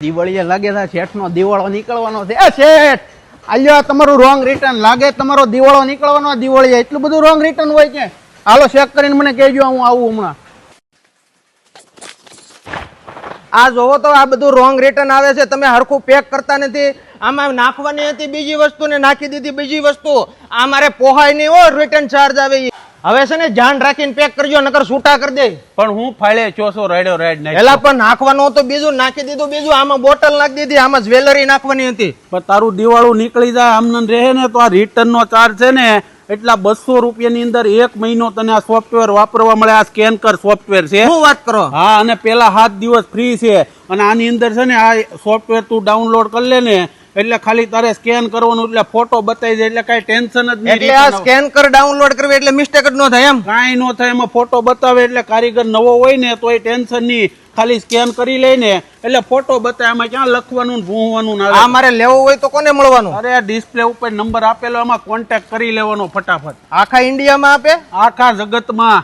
દિવાળીએ લાગે છે શેઠનો દિવાળો નીકળવાનો છે. એ શેઠ આલ્યો તમારું રોંગ રિટર્ન લાગે, તમારો દિવાળો નીકળવાનો. દિવાળીએ એટલું બધું રોંગ રિટર્ન હોય કે હાલો ચેક કરીને મને કહેજો, હું આવું હમણાં. આ જોવો તો આ બધું રોંગ રિટર્ન આવે છે, તમે હરખું પેક કરતા નથી. આમાં નાખવાની હતી બીજી વસ્તુ ને નાખી દીધી બીજી વસ્તુ. આ મારે પોહાય નહીં હો, રિટર્ન ચાર્જ આવે. હવે છે ને ધ્યાન રાખીને પેક કરજો, નકર છૂટા કરી દે. પણ હું ફાળે ચોસો રેડ્યો રેડ નહીં. પેલા પણ નાખવાનું હતું બીજું, નાખી દીધું બીજું. આમાં બોટલ નાખી દીધી, આમાં જ્વેલરી નાખવાની હતી. પણ તારું દિવાળું નીકળી જાય આમને રહે ને તો આ રિટર્ન નો ચાર્જ છે ને એટલા 200 રૂપિયાની અંદર 1 મહિનો તને આ સોફ્ટવેર વાપરવા મળે. આ સ્કેન કર સોફ્ટવેર છે. શું વાત કરો? હા, અને પેલા 7 દિવસ ફ્રી છે. અને આની અંદર છે ને આ સોફ્ટવેર તું ડાઉનલોડ કરી લે ને એટલે ખાલી તારે સ્કેન કરવાનું, એટલે ફોટો બતાવી જાય, એટલે કઈ ટેન્શન જ નહીં. એટલે આ સ્કેન કર ડાઉનલોડ કરવી એટલે મિસ્ટેક જ ન થાય એમ? કાંઈ ન થાય. એમાં ફોટો બતાવે એટલે કારીગર નવો હોય ને તો એ ટેન્શન નહીં, ખાલી સ્કેન કરી લઈને એટલે ફોટો બતાવે. આમાં ક્યાં લખવાનું ભૂંવાનું ના. આ મારે લેવું હોય તો કોને મળવાનું? અરે ડિસ્પ્લે ઉપર નંબર આપેલો, એમાં કોન્ટેક્ટ કરી લેવાનો ફટાફટ. આખા ઇન્ડિયામાં આપે? આખા જગતમાં.